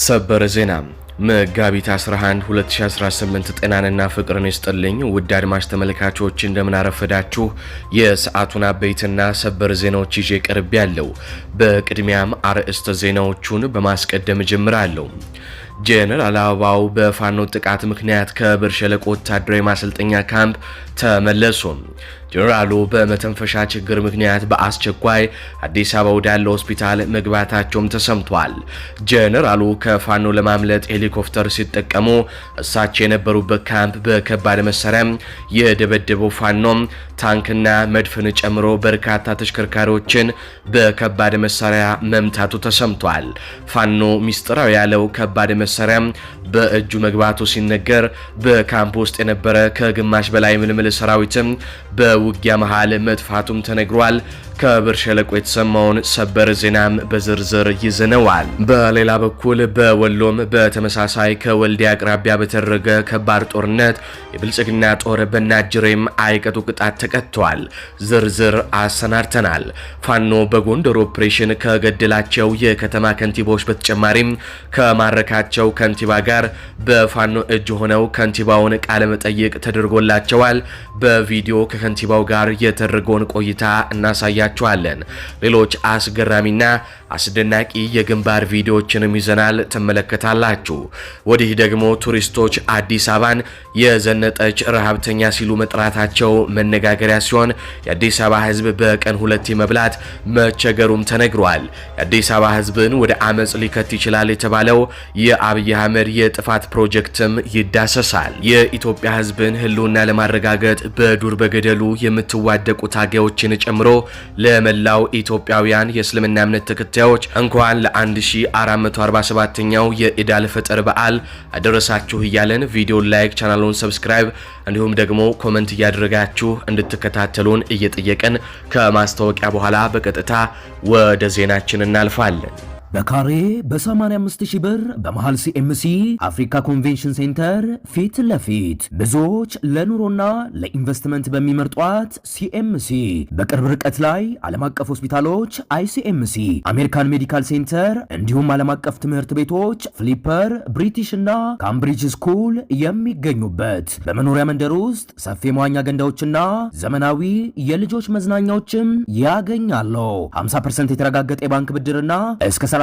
ሰበር ዜና መጋቢት 11 2018 ጤናንና ፍቅርን ይስጥልኝ ውድ አድማጭ ተመልካቾች እንደምን አረፈዳችሁ። የሰዓቱን አበይትና ሰበር ዜናዎች ይዤ ቀርብ ያለው። በቅድሚያም አርዕስተ ዜናዎቹን በማስቀደም ጀምራለሁ። ጄኔራል አበባው በፋኖ ጥቃት ምክንያት ከብር ሸለቆ ወታደራዊ ማሰልጠኛ ካምፕ ተመለሱ። ጄኔራሉ በመተንፈሻ ችግር ምክንያት በአስቸኳይ አዲስ አበባ ወዳለ ሆስፒታል መግባታቸውም ተሰምቷል። ጄኔራሉ ከፋኖ ለማምለጥ ሄሊኮፕተር ሲጠቀሙ እሳቸው የነበሩበት ካምፕ በከባድ መሳሪያ የደበደበው ፋኖ ታንክና መድፍን ጨምሮ በርካታ ተሽከርካሪዎችን በከባድ መሳሪያ መምታቱ ተሰምቷል። ፋኖ ሚስጥራዊ ያለው ከባድ መሳሪያ በእጁ መግባቱ ሲነገር በካምፕ ውስጥ የነበረ ከግማሽ በላይ ምልምል ሰራዊትም በውጊያ መሃል መጥፋቱም ተነግሯል። ከብር ሸለቆ የተሰማውን ሰበር ዜናም በዝርዝር ይዘነዋል። በሌላ በኩል በወሎም በተመሳሳይ ከወልዲያ አቅራቢያ በተደረገ ከባድ ጦርነት የብልጽግና ጦር በናጅሬም አይቀጡ ቅጣት ተቀጥቷል። ዝርዝር አሰናድተናል። ፋኖ በጎንደር ኦፕሬሽን ከገደላቸው የከተማ ከንቲባዎች በተጨማሪም ከማረካቸው ከንቲባ ጋር በፋኖ እጅ ሆነው ከንቲባውን ቃለ መጠይቅ ተደርጎላቸዋል። በቪዲዮ ከከንቲባው ጋር የተደረገውን ቆይታ እናሳያቸዋለን። ሌሎች አስገራሚና አስደናቂ የግንባር ቪዲዮዎችንም ይዘናል፣ ተመለከታላችሁ። ወዲህ ደግሞ ቱሪስቶች አዲስ አበባን የዘነጠች ረሃብተኛ ሲሉ መጥራታቸው መነጋገሪያ ሲሆን የአዲስ አበባ ሕዝብ በቀን 2 መብላት መቸገሩም ተነግሯል። የአዲስ አበባ ሕዝብን ወደ አመጽ ሊከት ይችላል የተባለው የአብይ አህመድ የጥፋት ፕሮጀክትም ይዳሰሳል። የኢትዮጵያ ሕዝብን ህልውና ለማረጋገጥ በዱር በገደሉ የምትዋደቁ ታጋዮችን ጨምሮ ለመላው ኢትዮጵያውያን የእስልምና እምነት ተከታዮች እንኳን ለ1447ኛው የኢድ አልፈጥር በዓል አደረሳችሁ እያለን ቪዲዮን ላይክ፣ ቻናሉን ሰብስክራይብ እንዲሁም ደግሞ ኮመንት እያደረጋችሁ እንድትከታተሉን እየጠየቀን ከማስታወቂያ በኋላ በቀጥታ ወደ ዜናችን እናልፋለን። በካሬ በ85,000 ብር በመሃል ሲኤምሲ አፍሪካ ኮንቬንሽን ሴንተር ፊት ለፊት ብዙዎች ለኑሮና ለኢንቨስትመንት በሚመርጧት ሲኤምሲ በቅርብ ርቀት ላይ ዓለም አቀፍ ሆስፒታሎች አይሲኤምሲ፣ አሜሪካን ሜዲካል ሴንተር እንዲሁም ዓለም አቀፍ ትምህርት ቤቶች ፍሊፐር፣ ብሪቲሽ እና ካምብሪጅ ስኩል የሚገኙበት በመኖሪያ መንደር ውስጥ ሰፊ መዋኛ ገንዳዎችና ዘመናዊ የልጆች መዝናኛዎችም ያገኛሉ። 50% የተረጋገጠ የባንክ ብድርና እስከ 30%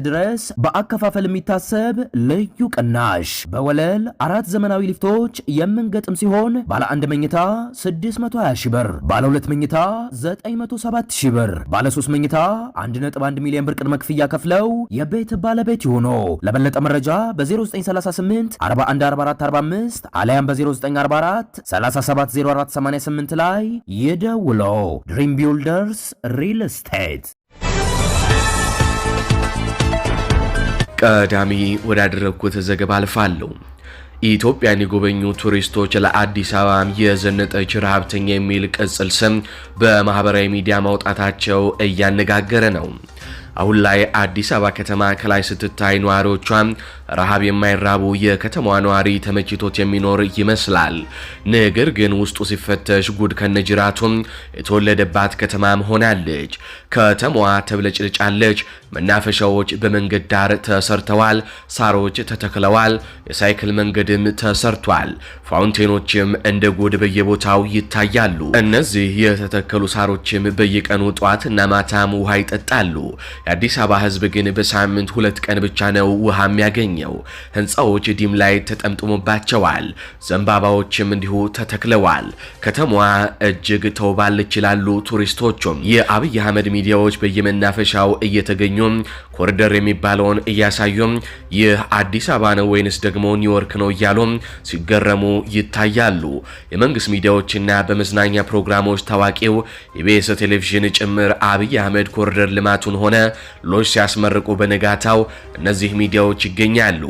ድረስ በአከፋፈል የሚታሰብ ልዩ ቅናሽ በወለል 4 ዘመናዊ ሊፍቶች የምንገጥም ሲሆን ባለ 1 መኝታ 620,000 ብር፣ ባለ 2 መኝታ 907,000 ብር፣ ባለ 3 መኝታ 1.1 ሚሊዮን ብር ቅድመ ክፍያ ከፍለው የቤት ባለቤት ይሆኑ። ለበለጠ መረጃ በ0938 414445 አለያም በ0944 370488 ላይ ይደውለው። ድሪም ቢልደርስ ሪል ስቴት። ቀዳሚ ወዳደረግኩት ዘገባ አልፋለሁ። ኢትዮጵያን የጎበኙ ቱሪስቶች ለአዲስ አበባ የዘነጠች ረሃብተኛ የሚል ቅጽል ስም በማህበራዊ ሚዲያ ማውጣታቸው እያነጋገረ ነው። አሁን ላይ አዲስ አበባ ከተማ ከላይ ስትታይ ነዋሪዎቿ ረሃብ የማይራቡ የከተማዋ ነዋሪ ተመችቶት የሚኖር ይመስላል። ነገር ግን ውስጡ ሲፈተሽ ጉድ ከነጅራቱም የተወለደባት ከተማም ሆናለች። ከተማዋ ተብለጭልጫለች። መናፈሻዎች በመንገድ ዳር ተሰርተዋል። ሳሮች ተተክለዋል። የሳይክል መንገድም ተሰርቷል። ፋውንቴኖችም እንደ ጉድ በየቦታው ይታያሉ። እነዚህ የተተከሉ ሳሮችም በየቀኑ ጧትና ማታም ውሃ ይጠጣሉ። የአዲስ አበባ ሕዝብ ግን በሳምንት 2 ቀን ብቻ ነው ውሃ የሚያገኘው። ህንፃዎች ዲም ላይ ተጠምጥሞባቸዋል። ዘንባባዎችም እንዲሁ ተተክለዋል። ከተማዋ እጅግ ተውባለች ይላሉ ቱሪስቶቹም። የአብይ አህመድ ሚዲያዎች በየመናፈሻው እየተገኙ ኮሪደር የሚባለውን እያሳዩም ይህ አዲስ አበባ ነው ወይንስ ደግሞ ኒውዮርክ ነው እያሉ ሲገረሙ ይታያሉ። የመንግስት ሚዲያዎችና በመዝናኛ ፕሮግራሞች ታዋቂው ኢቢኤስ ቴሌቪዥን ጭምር አብይ አህመድ ኮሪደር ልማቱን ሆነ ሎጅ ሲያስመርቁ በነጋታው እነዚህ ሚዲያዎች ይገኛሉ።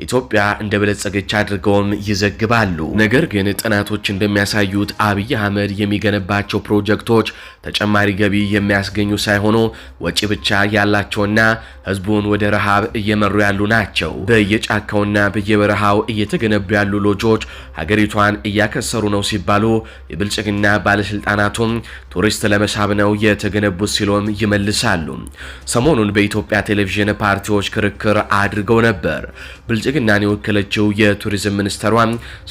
ኢትዮጵያ እንደበለጸገች አድርገውም ይዘግባሉ። ነገር ግን ጥናቶች እንደሚያሳዩት አብይ አህመድ የሚገነባቸው ፕሮጀክቶች ተጨማሪ ገቢ የሚያስገኙ ሳይሆኑ ወጪ ብቻ ያላቸውና ህዝቡን ወደ ረሃብ እየመሩ ያሉ ናቸው። በየጫካውና በየበረሃው እየተገነቡ ያሉ ሎጆች ሀገሪቷን እያከሰሩ ነው ሲባሉ የብልጽግና ባለስልጣናቱም ቱሪስት ለመሳብ ነው የተገነቡት ሲሉም ይመልሳሉ። ሰሞኑን በኢትዮጵያ ቴሌቪዥን ፓርቲዎች ክርክር አድርገው ነበር። ብልጽግናን የወከለችው የቱሪዝም ሚኒስትሯ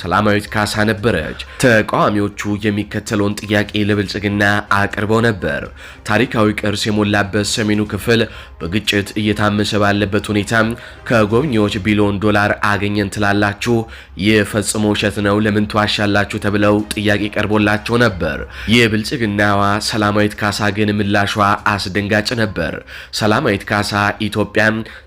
ሰላማዊት ካሳ ነበረች። ተቃዋሚዎቹ የሚከተለውን ጥያቄ ለብልጽግና አቅርበው ነበር። ታሪካዊ ቅርስ የሞላበት ሰሜኑ ክፍል በግጭት እየታመሰ ባለበት ሁኔታ ከጎብኚዎች ቢሊዮን ዶላር አገኘን ትላላችሁ? ይህ ፈጽሞ ውሸት ነው፣ ለምን ተዋሻላችሁ? ተብለው ጥያቄ ቀርቦላቸው ነበር። የብልጽግናዋ ሰላማዊት ካሳ ግን ምላሿ አስደንጋጭ ነበር። ሰላማዊት ካሳ ኢትዮጵያ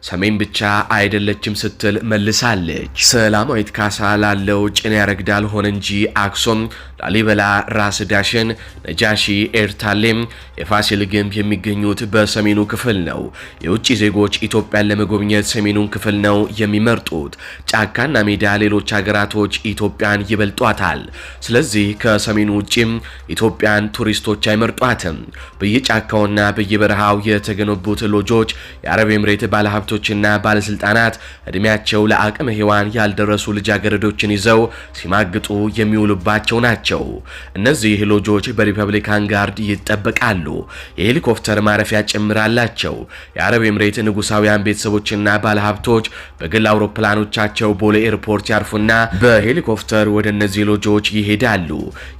ሰሜን ብቻ አይደለችም ስትል መልሳለች። ሰላማዊት ካሳ ላለው ጭን ያረግዳል ሆነ እንጂ አክሱም፣ ላሊበላ፣ ራስ ዳሽን፣ ነጃሺ፣ ኤርታሌም፣ የፋሲል ግንብ የሚገኙት በሰሜኑ ክፍል ነው። የውጭ ዜጎች ኢትዮጵያን ለመጎብኘት ሰሜኑን ክፍል ነው የሚመርጡት። ጫካና ሜዳ ሌሎች ሀገራቶች ኢትዮጵያን ይበልጧታል። ስለዚህ ከሰሜኑ ውጪም ኢትዮጵያን ቱሪስቶች አይመርጧትም። በየጫካውና በየበረሃው የተገነቡት ሎጆች የአረብ ኤምሬት ባለሀብቶችና ባለስልጣናት እድሜያቸው ለአቅመ ሔዋን ያልደረሱ ልጃገረዶችን ይዘው ሲማግጡ የሚውሉባቸው ናቸው። እነዚህ ሎጆች በሪፐብሊካን ጋርድ ይጠበቃሉ። የሄሊኮፕተር ማረፊያ ጭምራላቸው። የአረብ ኤምሬት ንጉሳውያን ቤተሰቦችና ባለሀብቶች በግል አውሮፕላኖቻቸው ቦሌ ኤርፖርት ያርፉና በሄሊኮፕተር ወደ እነዚህ ሎጆች ይሄዳሉ።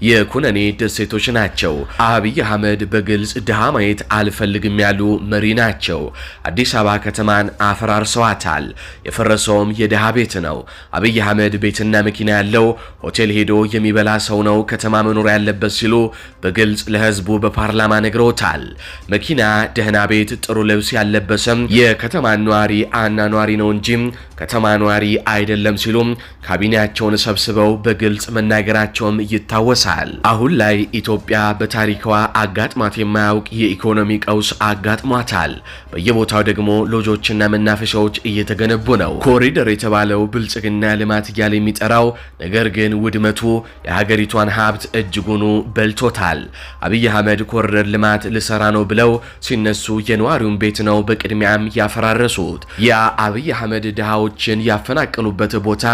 የኩነኔ ደሴቶች ናቸው። አብይ አህመድ በግልጽ ድሃ ማየት አልፈልግም ያሉ መሪ ናቸው። አዲስ አበባ ከተማን አፈራርሰዋታል። የፈረሰውም የድሃ ቤት ነው። አብይ አህመድ ቤትና መኪና ያለው ሆቴል ሄዶ የሚበላ ሰው ነው ከተማ መኖር ያለበት ሲሉ በግልጽ ለህዝቡ በፓርላማ ነግረውታል። መኪና፣ ደህና ቤት፣ ጥሩ ልብስ ያለበሰም የከተማ ኗሪ አናኗሪ ነው እንጂ ከተማ ኗሪ አይደለም ሲሉም ካቢኔያቸውን ሰብስበው በግልጽ መናገራቸውም ይታወሳል። አሁን ላይ ኢትዮጵያ በታሪኳ አጋጥሟት የማያውቅ የኢኮኖሚ ቀውስ አጋጥሟታል። በየቦታው ደግሞ ሎጆችና መናፈሻዎች እየተገነቡ ነው። ኮሪደር የተባለው ብልጽግና ልማት እያለ የሚጠራው ነገር ግን ውድመቱ የሀገሪቷን ሀብት እጅጉኑ በልቶታል። አብይ አህመድ ኮሪደር ልማት ልሰራ ነው ብለው ሲነሱ የነዋሪውን ቤት ነው በቅድሚያም ያፈራረሱት። ያ አብይ አህመድ ድሃዎችን ያፈናቀሉበት ቦታ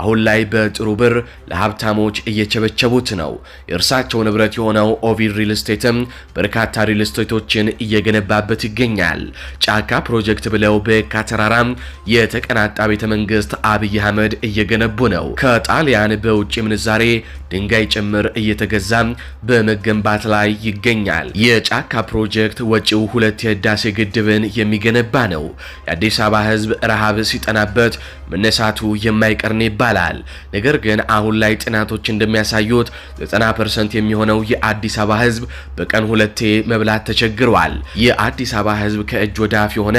አሁን ላይ በጥሩ ብር ለሀብታሞች እየቸበቸቡት ነው። የእርሳቸው ንብረት የሆነው ኦቪድ ሪል ስቴትም በርካታ ሪል ስቴቶችን እየገነባበት ይገኛል። ጫካ ፕሮጀክት ብለው በየካ ተራራም የተቀናጣ ቤተ መንግስት አብይ አህመድ እየገነቡ ነው። ከጣሊያን በውጭ ምንዛሬ ድንጋይ ጭምር እየተገዛም በመገንባት ላይ ይገኛል። የጫካ ፕሮጀክት ወጪው 2 የህዳሴ ግድብን የሚገነባ ነው። የአዲስ አበባ ህዝብ ረሃብ ሲጠናበት መነሳቱ የማይቀር ነው ይባላል። ነገር ግን አሁን ላይ ጥናቶች እንደሚያሳዩት 90% የሚሆነው የአዲስ አበባ ህዝብ በቀን 2 መብላት ተቸግሯል። የአዲስ አበባ ህዝብ ከእጅ ወዳፍ የሆነ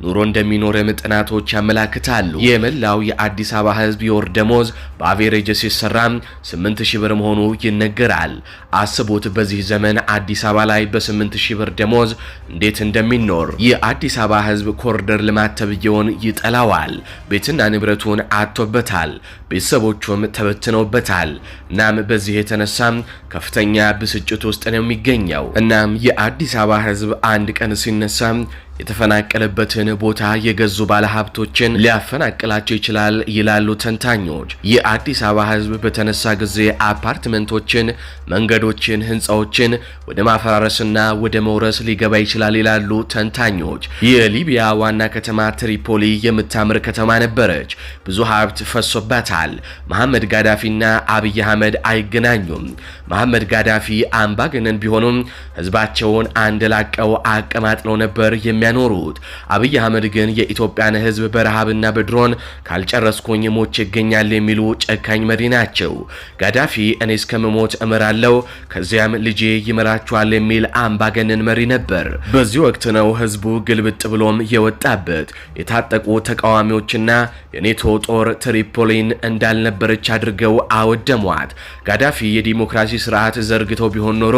ኑሮ እንደሚኖርም ጥናቶች ያመላክታሉ። የመላው የአዲስ አበባ ህዝብ የወር ደሞዝ በአቬሬጅ ሲሰራም 8000 ብር መሆኑ ይነገራል። አስቡት በዚህ ዘመን አዲስ አበባ ላይ በ8000 ብር ደሞዝ እንዴት እንደሚኖር። የአዲስ አበባ ህዝብ ኮሪደር ልማት ተብየውን ይጠላዋል። ቤትና ንብረቱን አጥቶበታል። ቤተሰቦቹም ተበትነውበታል። እናም በዚህ የተነሳም ከፍተኛ ብስጭት ውስጥ ነው የሚገኘው። እናም የአዲስ አበባ ህዝብ አንድ ቀን ሲነሳም የተፈናቀለበትን ቦታ የገዙ ባለሀብቶችን ሊያፈናቅላቸው ይችላል ይላሉ ተንታኞች። የአዲስ አበባ ህዝብ በተነሳ ጊዜ አፓርትመንቶችን፣ መንገዶችን፣ ህንፃዎችን ወደ ማፈራረስና ወደ መውረስ ሊገባ ይችላል ይላሉ ተንታኞች። የሊቢያ ዋና ከተማ ትሪፖሊ የምታምር ከተማ ነበረች። ብዙ ሀብት ፈሶባታል። መሐመድ ጋዳፊና አብይ አህመድ አይገናኙም። መሐመድ ጋዳፊ አምባገነን ቢሆኑም ህዝባቸውን አንድ ላቀው አቀማጥለው ነበር የሚያኖሩት። አብይ አህመድ ግን የኢትዮጵያን ህዝብ በረሃብና በድሮን ካልጨረስኩኝ ሞቼ ይገኛል የሚሉ ጨካኝ መሪ ናቸው። ጋዳፊ እኔ እስከምሞት እመራለሁ ከዚያም ልጄ ይመራቸዋል የሚል አምባገነን መሪ ነበር። በዚህ ወቅት ነው ህዝቡ ግልብጥ ብሎም የወጣበት። የታጠቁ ተቃዋሚዎችና የኔቶ ጦር ትሪፖሊን እንዳልነበረች አድርገው አወደሟት። ጋዳፊ የዲሞክራሲ ስርዓት ዘርግተው ቢሆን ኖሮ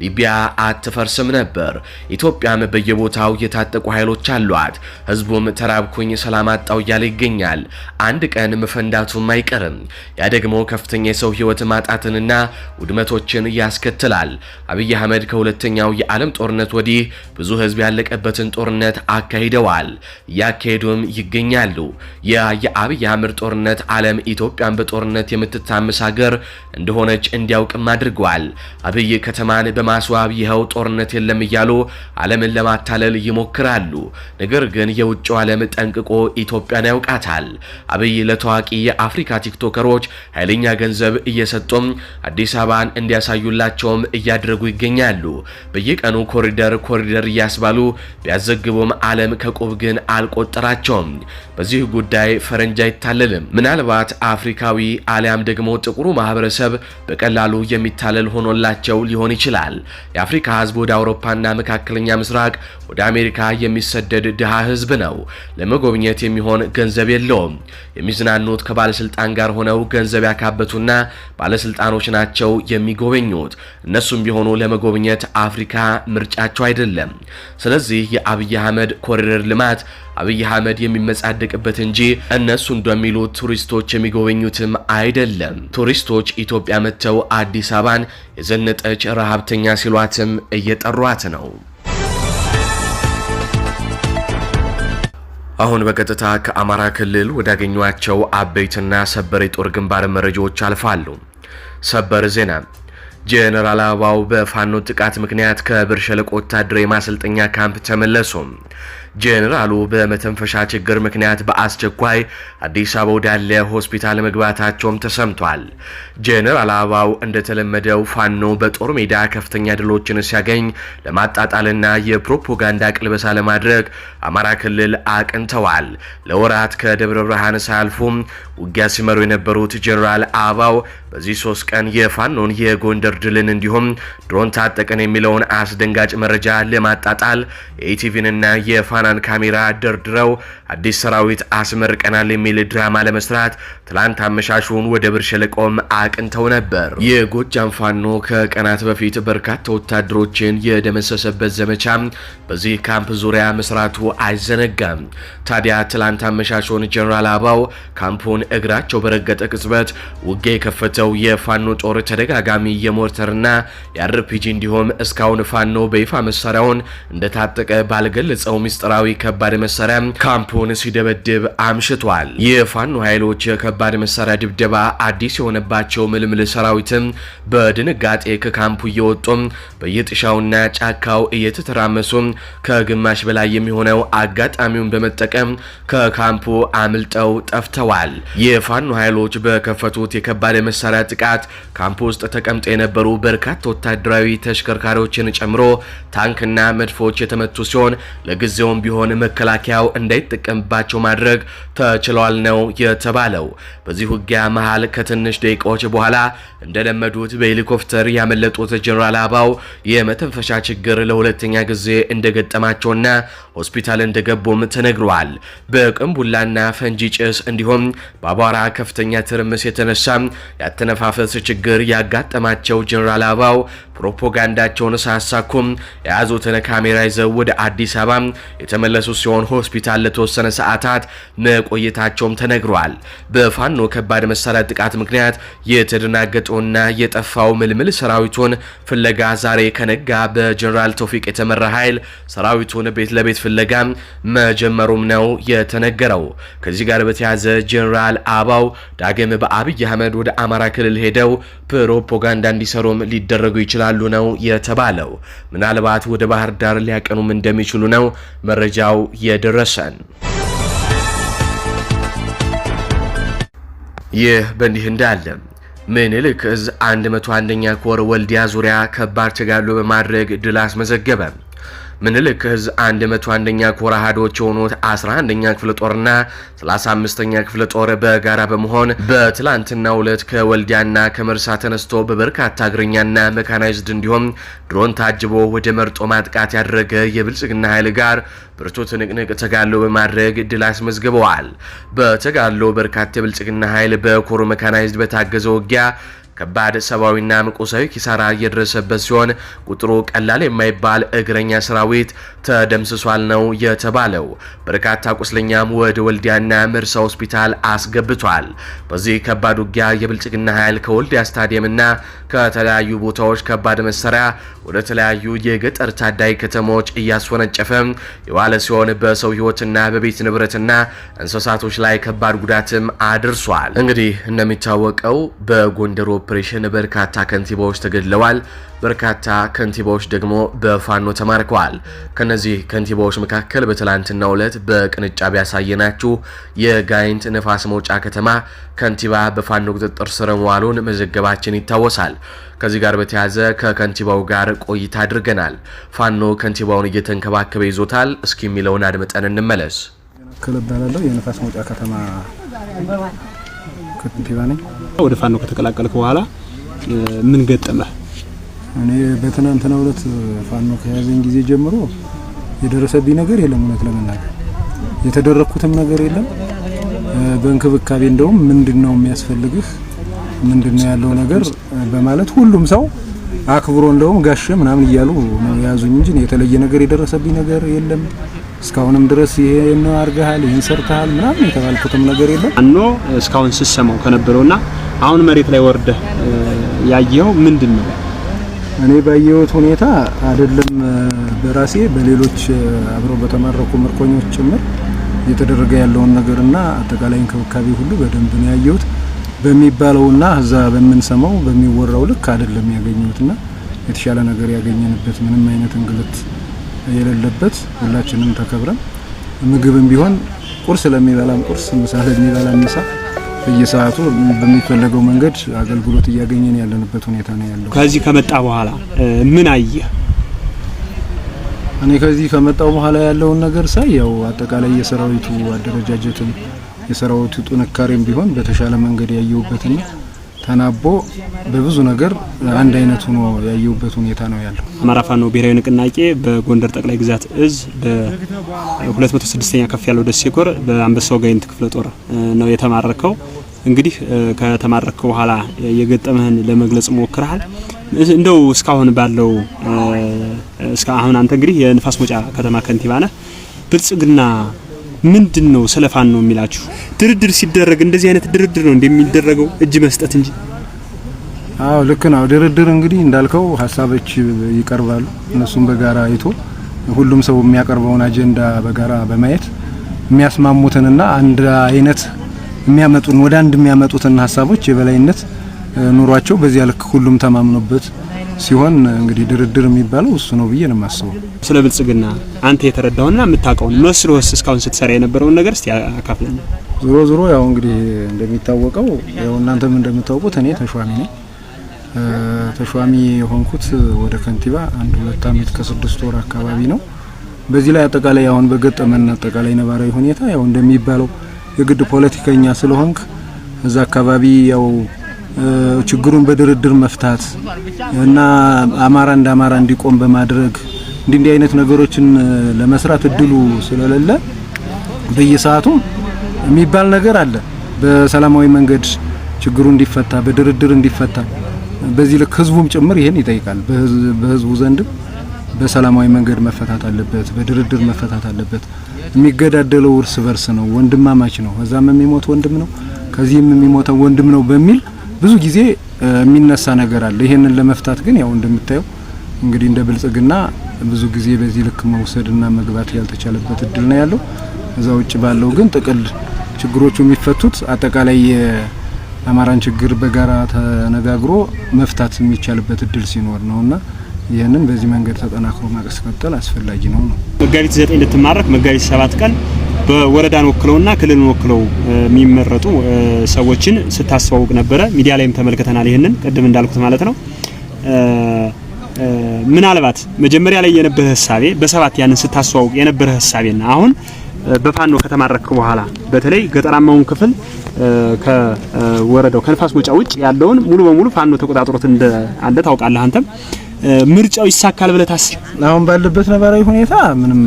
ሊቢያ አትፈርስም ነበር። ኢትዮጵያም በየቦታው የታጠቁ ኃይሎች አሏት። ህዝቡም ተራብኩኝ ሰላም አጣው እያለ ይገኛል። አንድ ቀን መፈንዳቱም አይቀርም። ያ ደግሞ ከፍተኛ የሰው ህይወት ማጣትንና ውድመቶችን ያስከትላል። አብይ አህመድ ከሁለተኛው የዓለም ጦርነት ወዲህ ብዙ ህዝብ ያለቀበትን ጦርነት አካሂደዋል፣ እያካሄዱም ይገኛሉ። የአብይ አህመድ ጦርነት ዓለም ኢትዮጵያን በጦርነት የምትታመስ ሀገር እንደሆነች እንዲያውቅም አድርጓል። አብይ ከተማን በማስዋብ ይኸው ጦርነት የለም እያሉ ዓለምን ለማታለል ይሞክራሉ። ነገር ግን የውጭው ዓለም ጠንቅቆ ኢትዮጵያን ያውቃታል። አብይ ለታዋቂ የአፍሪካ ቲክቶከሮች ኃይለኛ ገንዘብ እየሰጡም አዲስ አበባን እንዲያሳዩላቸውም እያደረጉ ይገኛሉ። በየቀኑ ኮሪደር እያስባሉ ቢያዘግቡም ዓለም ከቁብ ግን አልቆጠራቸውም። በዚህ ጉዳይ ፈረንጅ አይታለልም። ምናልባት አፍሪካዊ አሊያም ደግሞ ጥቁሩ ማህበረሰብ በቀላሉ የሚታለል ሆኖላቸው ሊሆን ይችላል። የአፍሪካ ህዝብ ወደ አውሮፓና መካከለኛ ምስራቅ ወደ አሜሪካ የሚሰደድ ድሃ ህዝብ ነው። ለመጎብኘት የሚሆን ገንዘብ የለውም። የሚዝናኑት ከባለስልጣን ጋር ሆነው ገንዘብ ያካበቱና ባለስልጣኖች ናቸው የሚጎበኙት። እነሱም ቢሆኑ ለመጎብኘት አፍሪካ ምርጫቸው አይደለም። ስለዚህ የአብይ አህመድ ኮሪደር ልማት አብይ አህመድ የሚመጻደቅበት እንጂ እነሱ እንደሚሉት ቱሪስቶች የሚጎበኙትም አይደለም። ቱሪስቶች ኢትዮጵያ መጥተው አዲስ አበባን የዘነጠች ረሃብተኛ ሲሏትም እየጠሯት ነው። አሁን በቀጥታ ከአማራ ክልል ወዳገኟቸው አበይትና ሰበር የጦር ግንባር መረጃዎች አልፋሉ። ሰበር ዜና ጄኔራል አበባው በፋኖ ጥቃት ምክንያት ከብር ሸለቆ ወታደራዊ ማሰልጠኛ ካምፕ ተመለሱ። ጄኔራሉ በመተንፈሻ ችግር ምክንያት በአስቸኳይ አዲስ አበባ ወዳለ ሆስፒታል መግባታቸውም ተሰምቷል። ጄኔራል አበባው እንደተለመደው ፋኖ በጦር ሜዳ ከፍተኛ ድሎችን ሲያገኝ ለማጣጣልና የፕሮፓጋንዳ ቅልበሳ ለማድረግ አማራ ክልል አቅንተዋል። ለወራት ከደብረ ብርሃን ሳያልፉም ውጊያ ሲመሩ የነበሩት ጄኔራል አበባው በዚህ 3 ቀን የፋኖን የጎንደር ድልን እንዲሁም ድሮን ታጠቀን የሚለውን አስደንጋጭ መረጃ ለማጣጣል የኢቲቪንና የፋናን ካሜራ ደርድረው አዲስ ሰራዊት አስመርቀናል የሚል ድራማ ለመስራት ትላንት አመሻሹን ወደ ብር ሸለቆም አቅንተው ነበር። የጎጃም ፋኖ ከቀናት በፊት በርካታ ወታደሮችን የደመሰሰበት ዘመቻ በዚህ ካምፕ ዙሪያ መስራቱ አይዘነጋም። ታዲያ ትላንት አመሻሹን ጄኔራል አበባው ካምፑን እግራቸው በረገጠ ቅጽበት ውጊያ የከፈተው የፋኖ ጦር ተደጋጋሚ የሞርተርና የአርፒጂ እንዲሁም እስካሁን ፋኖ በይፋ መሳሪያውን እንደታጠቀ ባልገለጸው ምስጢራዊ ከባድ መሳሪያ ካምፑን ሲደበድብ አምሽቷል። የፋኖ ኃይሎች የከባድ መሳሪያ ድብደባ አዲስ የሆነባቸው ምልምል ሰራዊትም በድንጋጤ ከካምፑ እየወጡ በየጥሻውና ጫካው እየተተራመሱ ከግማሽ በላይ የሚሆነው አጋጣሚውን በመጠቀም ከካምፑ አምልጠው ጠፍተዋል። የፋኖ ኃይሎች በከፈቱት የከባድ መሳሪያ ጥቃት ካምፕ ውስጥ ተቀምጠው የነበሩ በርካታ ወታደራዊ ተሽከርካሪዎችን ጨምሮ ታንክና መድፎች የተመቱ ሲሆን ለጊዜውም ቢሆን መከላከያው እንዳይጠቀምባቸው ማድረግ ተችሏል ነው የተባለው። በዚህ ውጊያ መሃል ከትንሽ ደቂቃዎች በኋላ እንደለመዱት በሄሊኮፕተር ያመለጡት ጄኔራል አበባው የመተንፈሻ ችግር ለሁለተኛ ጊዜ እንደገጠማቸውና ሆስፒታል እንደገቡም ተነግሯል። በቅንቡላና ፈንጂ ጭስ እንዲሁም በአቧራ ከፍተኛ ትርምስ የተነሳ ያተነፋፈስ ችግር ያጋጠማቸው ጄኔራል አበባው ፕሮፓጋንዳቸውን ሳያሳኩም የያዙትን ካሜራ ይዘው ወደ አዲስ አበባ የተመለሱ ሲሆን ሆስፒታል ለተወሰነ ሰዓታት መቆየታቸውም ተነግሯል። በፋኖ ከባድ መሳሪያ ጥቃት ምክንያት የተደናገጠውና የጠፋው ምልምል ሰራዊቱን ፍለጋ ዛሬ ከነጋ በጄኔራል ተውፊቅ የተመራ ኃይል ሰራዊቱን ቤት ለቤት ፍለጋ መጀመሩም ነው የተነገረው። ከዚህ ጋር በተያያዘ ጄኔራል አበባው ዳግም በአብይ አህመድ ወደ አማራ ክልል ሄደው ፕሮፓጋንዳ እንዲሰሩም ሊደረጉ ይችላሉ ነው የተባለው። ምናልባት ወደ ባህር ዳር ሊያቀኑም እንደሚችሉ ነው መረጃው የደረሰን። ይህ በእንዲህ እንዳለ ምኒልክ ዕዝ 101ኛ ኮር ወልዲያ ዙሪያ ከባድ ተጋድሎ በማድረግ ድል አስመዘገበ። ምኒልክ ዕዝ 101ኛ ኮር አሃዶች የሆኑት 11ኛ ክፍለ ጦርና 35ኛ ክፍለ ጦር በጋራ በመሆን በትላንትናው ዕለት ከወልዲያና ከመርሳ ተነስቶ በበርካታ እግረኛና መካናይዝድ እንዲሁም ድሮን ታጅቦ ወደ መርጦ ማጥቃት ያደረገ የብልጽግና ኃይል ጋር ብርቱ ትንቅንቅ ተጋድሎ በማድረግ ድል አስመዝግበዋል። በተጋድሎ በርካታ የብልጽግና ኃይል በኮሩ መካናይዝድ በታገዘ ውጊያ ከባድ ሰብአዊና ቁሳዊ ኪሳራ እየደረሰበት ሲሆን ቁጥሩ ቀላል የማይባል እግረኛ ሰራዊት ተደምስሷል ነው የተባለው። በርካታ ቁስለኛም ወደ ወልዲያና መርሳ ሆስፒታል አስገብቷል። በዚህ ከባድ ውጊያ የብልጽግና ኃይል ከወልዲያ ስታዲየምና ከተለያዩ ቦታዎች ከባድ መሳሪያ ወደ ተለያዩ የገጠር ታዳጊ ከተሞች እያስወነጨፈ የዋለ ሲሆን በሰው ህይወትና በቤት ንብረትና እንስሳቶች ላይ ከባድ ጉዳትም አድርሷል። እንግዲህ እንደሚታወቀው በጎንደር ኦፕሬሽን በርካታ ከንቲባዎች ተገድለዋል። በርካታ ከንቲባዎች ደግሞ በፋኖ ተማርከዋል። ከነዚህ ከንቲባዎች መካከል በትላንትናው ዕለት በቅንጫቢ ያሳየናችሁ የጋይንት ነፋስ መውጫ ከተማ ከንቲባ በፋኖ ቁጥጥር ስር መዋሉን መዘገባችን ይታወሳል። ከዚህ ጋር በተያያዘ ከከንቲባው ጋር ቆይታ አድርገናል። ፋኖ ከንቲባውን እየተንከባከበ ይዞታል። እስኪ የሚለውን አድምጠን እንመለስ። ከለባላለው የነፋስ መውጫ ከተማ ከንቲባ ነኝ። ወደ ፋኖ ከተቀላቀልክ በኋላ ምን ገጠመ? እኔ በትናንትናው ዕለት ፋኖ ከያዘኝ ጊዜ ጀምሮ የደረሰብኝ ነገር የለም። እውነት ለመናገር የተደረኩትም ነገር የለም። በእንክብካቤ እንደውም ምንድነው የሚያስፈልግህ ምንድነው ያለው ነገር በማለት ሁሉም ሰው አክብሮ እንደውም ጋሽ ምናምን እያሉ ነው ያዙኝ እንጂ የተለየ ነገር የደረሰብኝ ነገር የለም። እስካሁንም ድረስ ይሄን አርጋሃል ይሄን ሰርተሃል ምናምን የተባልኩትም ነገር የለም። አኖ እስካሁን ስሰማው ከነበረውና አሁን መሬት ላይ ወርደ ያየው ምንድነው? እኔ ባየሁት ሁኔታ አይደለም በራሴ በሌሎች አብረው በተማረኩ ምርኮኞች ጭምር እየተደረገ ያለውን ነገርና አጠቃላይ እንክብካቤ ሁሉ በደንብ ነው ያየሁት። በሚባለውና እዛ በመንሰማው በሚወራው ልክ አይደለም ያገኘሁትና የተሻለ ነገር ያገኘንበት ምንም አይነት እንግልት የሌለበት ሁላችንም ተከብረን ምግብም ቢሆን ቁርስ ለሚበላም ቁርስ ምሳ ለሚበላም ምሳ በየሰዓቱ በሚፈለገው መንገድ አገልግሎት እያገኘን ያለንበት ሁኔታ ነው ያለው። ከዚህ ከመጣ በኋላ ምን አየህ? እኔ ከዚህ ከመጣው በኋላ ያለውን ነገር ሳይ ያው አጠቃላይ የሰራዊቱ አደረጃጀትም የሰራዊቱ ጥንካሬም ቢሆን በተሻለ መንገድ ያየውበትና ተናቦ በብዙ ነገር አንድ አይነት ሆኖ ያየውበት ሁኔታ ነው ያለው። አማራ ፋኖ ብሔራዊ ንቅናቄ በጎንደር ጠቅላይ ግዛት እዝ በ206ኛ ከፍ ያለው ደሴ ኮር በአንበሳው ጋይንት ክፍለ ጦር ነው የተማረከው። እንግዲህ ከተማረከው በኋላ የገጠመህን ለመግለጽ ሞክረሃል። እንደው እስካሁን ባለው እስካሁን አንተ እንግዲህ የንፋስ መውጫ ከተማ ከንቲባ ነህ። ብልጽግና ምንድነው ስለፋን ነው የሚላችሁ? ድርድር ሲደረግ እንደዚህ አይነት ድርድር ነው እንደሚደረገው እጅ መስጠት እንጂ። አዎ ልክ ነው። ድርድር እንግዲህ እንዳልከው ሀሳቦች ይቀርባሉ። እነሱም በጋራ አይቶ ሁሉም ሰው የሚያቀርበውን አጀንዳ በጋራ በማየት የሚያስማሙትንና አንድ አይነት የሚያመጡን ወደ አንድ የሚያመጡትን ሀሳቦች የበላይነት ኑሯቸው በዚያ ልክ ሁሉም ተማምኖበት ሲሆን እንግዲህ ድርድር የሚባለው እሱ ነው ብዬ ነው የማስበው። ስለ ብልጽግና አንተ የተረዳውና የምታውቀው መስሎስ እስካሁን ስትሰራ የነበረውን ነገር እስቲ አካፍለኝ። ዞሮ ያው እንግዲህ እንደሚታወቀው ያው እናንተም እንደምታውቁት እኔ ተሿሚ ነኝ። ተሿሚ የሆንኩት ወደ ከንቲባ 1-2 አመት ከ6 ወር አካባቢ ነው። በዚህ ላይ አጠቃላይ አሁን በገጠመን አጠቃላይ ነባራዊ ሁኔታ ያው እንደሚባለው የግድ ፖለቲከኛ ስለሆንክ እዛ አካባቢ ያው ችግሩን በድርድር መፍታት እና አማራ እንደ አማራ እንዲቆም በማድረግ እንዲህ አይነት ነገሮችን ለመስራት እድሉ ስለሌለ በየሰዓቱ የሚባል ነገር አለ። በሰላማዊ መንገድ ችግሩ እንዲፈታ በድርድር እንዲፈታ በዚህ ልክ ህዝቡም ጭምር ይሄን ይጠይቃል። በህዝቡ ዘንድም በሰላማዊ መንገድ መፈታት አለበት፣ በድርድር መፈታት አለበት። የሚገዳደለው እርስ በርስ ነው፣ ወንድማማች ነው። እዛም የሚሞት ወንድም ነው፣ ከዚህም የሚሞተው ወንድም ነው በሚል ብዙ ጊዜ የሚነሳ ነገር አለ። ይሄንን ለመፍታት ግን ያው እንደምታየው እንግዲህ እንደ ብልጽግና ብዙ ጊዜ በዚህ ልክ መውሰድና መግባት ያልተቻለበት እድል ነው ያለው። እዛ ውጭ ባለው ግን ጥቅል ችግሮቹ የሚፈቱት አጠቃላይ የአማራን ችግር በጋራ ተነጋግሮ መፍታት የሚቻልበት እድል ሲኖር ነውና ይሄንን በዚህ መንገድ ተጠናክሮ ማስቀጠል አስፈላጊ ነው። መጋቢት 9 እንድትማረክ መጋቢት 7 ቀን በወረዳን ወክለውና ክልልን ወክለው የሚመረጡ ሰዎችን ስታስተዋውቅ ነበረ። ሚዲያ ላይም ተመልክተናል። ይሄንን ቀደም እንዳልኩት ማለት ነው። ምናልባት መጀመሪያ ላይ የነበረ ሐሳቤ በ7 ያንን ስታስተዋውቅ የነበረ ሐሳቤና አሁን በፋኖ ከተማረክ በኋላ በተለይ ገጠራማውን ክፍል ከወረዳው ከንፋስ መውጫ ውጭ ያለውን ሙሉ በሙሉ ፋኖ ተቆጣጥሮት እንዳለ ታውቃለህ። አንተም ምርጫው ይሳካል ብለህ ታስብ? አሁን ባለበት ነባራዊ ሁኔታ ምንም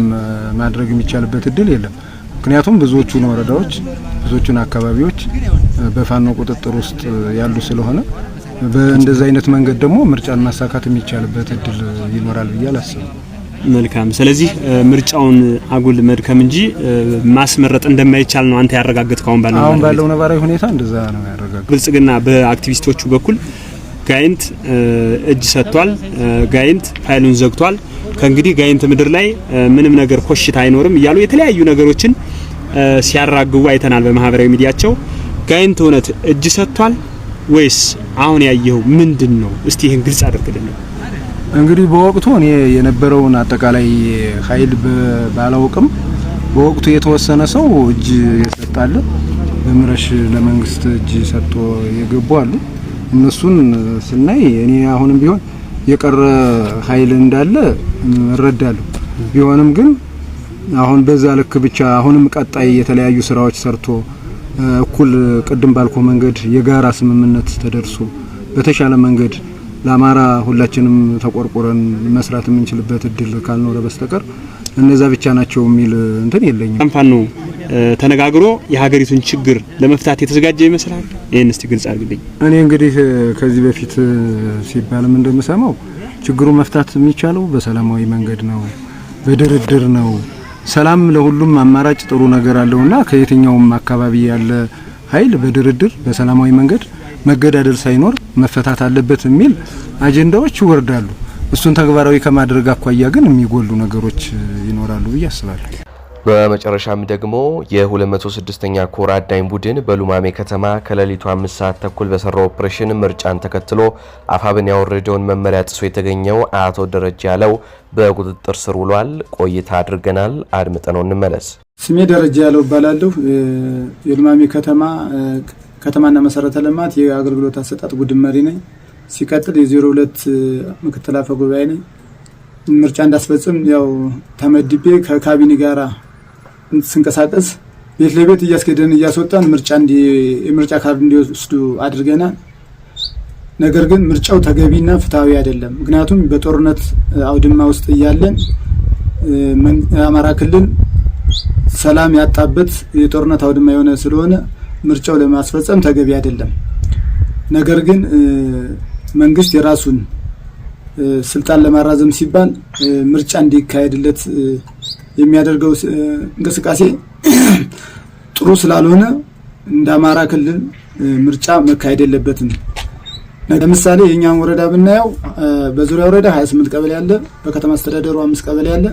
ማድረግ የሚቻልበት እድል የለም። ምክንያቱም ብዙዎቹን ወረዳዎች ብዙዎቹን አካባቢዎች በፋኖ ቁጥጥር ውስጥ ያሉ ስለሆነ በእንደዛ አይነት መንገድ ደግሞ ምርጫን ማሳካት የሚቻልበት እድል ይኖራል ብዬ አላስብም። መልካም። ስለዚህ ምርጫውን አጉል መድከም እንጂ ማስመረጥ እንደማይቻል ነው አንተ ያረጋግጥከው አሁን ባለው ነባራዊ ሁኔታ እንደዛ ነው ያረጋግጥ። ብልጽግና በአክቲቪስቶቹ በኩል ጋይንት እጅ ሰጥቷል፣ ጋይንት ፋይሉን ዘግቷል፣ ከእንግዲህ ጋይንት ምድር ላይ ምንም ነገር ኮሽታ አይኖርም እያሉ የተለያዩ ነገሮችን ሲያራግቡ አይተናል በማህበራዊ ሚዲያቸው። ጋይንት እውነት እጅ ሰጥቷል ወይስ አሁን ያየው ምንድነው? እስቲ ይሄን ግልጽ አድርግልን። እንግዲህ በወቅቱ እኔ የነበረውን አጠቃላይ ኃይል ባላውቅም በወቅቱ የተወሰነ ሰው እጅ የሰጣለ በምረሽ ለመንግስት እጅ ሰጥቶ የገቡ አሉ። እነሱን ስናይ እኔ አሁንም ቢሆን የቀረ ኃይል እንዳለ እረዳለሁ። ቢሆንም ግን አሁን በዛ ልክ ብቻ አሁንም ቀጣይ የተለያዩ ስራዎች ሰርቶ እኩል ቅድም ባልኮ መንገድ የጋራ ስምምነት ተደርሶ በተሻለ መንገድ ለአማራ ሁላችንም ተቆርቆረን መስራት የምንችልበት እድል ካልኖረ በስተቀር እነዛ ብቻ ናቸው የሚል እንትን የለኝም። ካምፓኑ ተነጋግሮ የሀገሪቱን ችግር ለመፍታት የተዘጋጀ ይመስላል። ይሄን እስቲ ግልጽ አድርግልኝ። እኔ እንግዲህ ከዚህ በፊት ሲባልም እንደምሰማው ችግሩ መፍታት የሚቻለው በሰላማዊ መንገድ ነው፣ በድርድር ነው። ሰላም ለሁሉም አማራጭ ጥሩ ነገር አለውና ከየትኛውም አካባቢ ያለ ኃይል በድርድር በሰላማዊ መንገድ መገዳደል ሳይኖር መፈታት አለበት የሚል አጀንዳዎች ይወርዳሉ። እሱን ተግባራዊ ከማድረግ አኳያ ግን የሚጎሉ ነገሮች ይኖራሉ ብዬ አስባለሁ። በመጨረሻም ደግሞ የ206ኛ ኮር አዳኝ ቡድን በሉማሜ ከተማ ከሌሊቱ 5 ሰዓት ተኩል በሰራው ኦፕሬሽን ምርጫን ተከትሎ አፋብን ያወረደውን መመሪያ ጥሶ የተገኘው አቶ ደረጃ ያለው በቁጥጥር ስር ውሏል። ቆይታ አድርገናል። አድምጠነው እንመለስ። ስሜ ደረጃ ያለው እባላለሁ። የሉማሜ ከተማና መሰረተ ልማት የአገልግሎት አሰጣጥ ቡድን መሪ ነኝ። ሲቀጥል የ02 ምክትል አፈ ጉባኤ ነኝ። ምርጫ እንዳስፈጽም ያው ተመድቤ ከካቢኔ ጋራ ስንቀሳቀስ ቤት ለቤት እያስገደን እያስወጣን የምርጫ ካርድ እንዲወስዱ አድርገናል። ነገር ግን ምርጫው ተገቢና ፍትሃዊ አይደለም። ምክንያቱም በጦርነት አውድማ ውስጥ እያለን አማራ ክልል ሰላም ያጣበት የጦርነት አውድማ የሆነ ስለሆነ ምርጫው ለማስፈጸም ተገቢ አይደለም። ነገር ግን መንግስት የራሱን ስልጣን ለማራዘም ሲባል ምርጫ እንዲካሄድለት የሚያደርገው እንቅስቃሴ ጥሩ ስላልሆነ እንደ አማራ ክልል ምርጫ መካሄድ የለበትም። ለምሳሌ የኛን ወረዳ ብናየው በዙሪያ ወረዳ 28 ቀበሌ ያለ፣ በከተማ አስተዳደሩ 5 ቀበሌ ያለ፣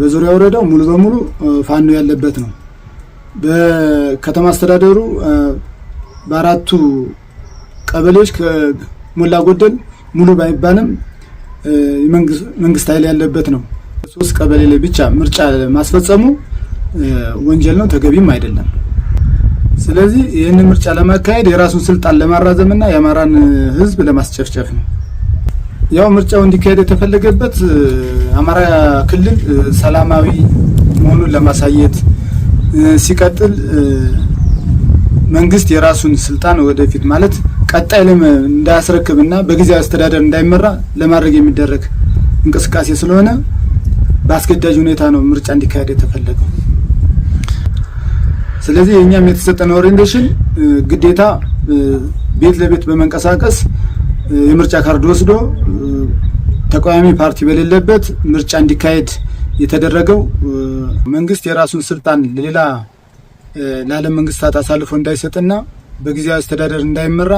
በዙሪያ ወረዳው ሙሉ በሙሉ ፋኖ ያለበት ነው። በከተማ አስተዳደሩ በአራቱ ቀበሌዎች ከሞላ ጎደል ሙሉ ባይባልም መንግስት ኃይል ያለበት ነው። 3 ቀበሌ ላይ ብቻ ምርጫ ማስፈጸሙ ወንጀል ነው፣ ተገቢም አይደለም። ስለዚህ ይህን ምርጫ ለማካሄድ የራሱን ስልጣን ለማራዘምና የአማራን ሕዝብ ለማስጨፍጨፍ ነው። ያው ምርጫው እንዲካሄድ የተፈለገበት አማራ ክልል ሰላማዊ መሆኑን ለማሳየት ሲቀጥል መንግስት የራሱን ስልጣን ወደፊት ማለት ቀጣይ እንዳያስረክብና በጊዜያዊ አስተዳደር እንዳይመራ ለማድረግ የሚደረግ እንቅስቃሴ ስለሆነ በአስገዳጅ ሁኔታ ነው ምርጫ እንዲካሄድ የተፈለገው። ስለዚህ የኛም የተሰጠን ኦሪንቴሽን ግዴታ ቤት ለቤት በመንቀሳቀስ የምርጫ ካርድ ወስዶ ተቃዋሚ ፓርቲ በሌለበት ምርጫ እንዲካሄድ የተደረገው መንግስት የራሱን ስልጣን ለሌላ ለዓለም መንግስታት አሳልፎ እንዳይሰጥና በጊዜያዊ አስተዳደር እንዳይመራ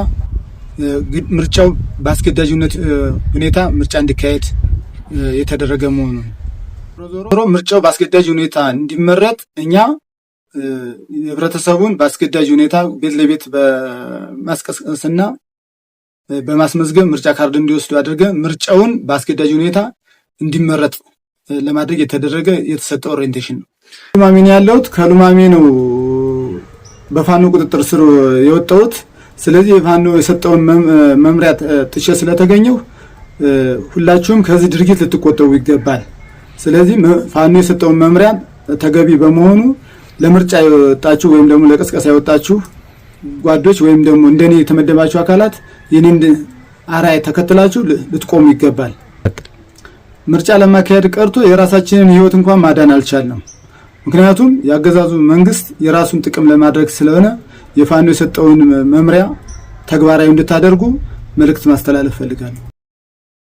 ምርጫው በአስገዳጅ ሁኔታ ምርጫ እንዲካሄድ የተደረገ መሆኑ ዞሮ ምርጫው በአስገዳጅ ሁኔታ እንዲመረጥ እኛ ህብረተሰቡን በአስገዳጅ ሁኔታ ቤት ለቤት በማስቀስቀስና በማስመዝገብ ምርጫ ካርድ እንዲወስዱ አድርገን ምርጫውን በአስገዳጅ ሁኔታ እንዲመረጥ ለማድረግ የተሰጠ ኦሪንቴሽን ነው። ሉማሜ ያለሁት ከሉማሜ ነው በፋኖ ቁጥጥር ስር የወጣሁት። ስለዚህ የፋኖ የሰጠውን መምሪያ ጥሼ ስለተገኘው ሁላችሁም ከዚህ ድርጊት ልትቆጠቡ ይገባል። ስለዚህ ፋኖ የሰጠውን መምሪያ ተገቢ በመሆኑ ለምርጫ የወጣችሁ ወይም ደግሞ ለቅስቀሳ የወጣችሁ ጓዶች ወይም ደግሞ እንደኔ የተመደባችሁ አካላት የኔን አራያ ተከትላችሁ ልትቆሙ ይገባል። ምርጫ ለማካሄድ ቀርቶ የራሳችንን ህይወት እንኳን ማዳን አልቻልንም። ምክንያቱም ያገዛዙ መንግስት የራሱን ጥቅም ለማድረግ ስለሆነ የፋኖ የሰጠውን መምሪያ ተግባራዊ እንድታደርጉ መልእክት ማስተላለፍ ፈልጋለሁ።